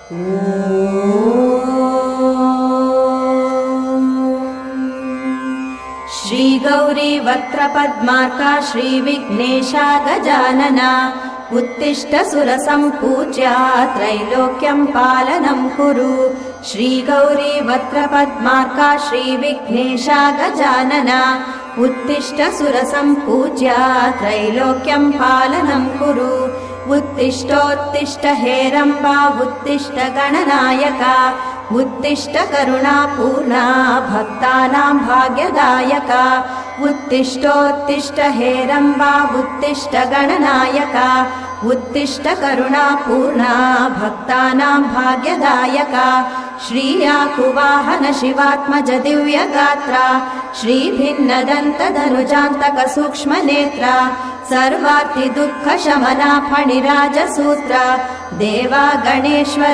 श्री गौरी वक्त्रपद्मार्का श्रीविघ्नेशा गजानना उत्तिष्ठ सुरसम्पूज्या त्रैलोक्यं पालनं कुरु। श्री गौरी वक्त्रपद्मार्का श्रीविघ्नेशा गजानना उत्तिष्ठ सुरसम्पूज्या त्रैलोक्यं पालनं कुरु। उत्तिष्ठोत्तिष्ठ हेरम्बा उत्तिष्ठ गणनायका उत्तिष्ठ करुणापूर्णा भक्तानां भाग्यदायका। उत्तिष्ठोत्तिष्ठ हेरम्बा उत्तिष्ठ गणनायका उत्तिष्ठ करुणापूर्णा भक्तानां भाग्यदायका। श्रीयाकुवाहन शिवात्मज दिव्यगात्रा श्रीभिन्नदन्तधनुजान्तक सूक्ष्मनेत्रा सर्वार्थिदुःखशमना फणिराजसूत्रा देवा गणेश्वर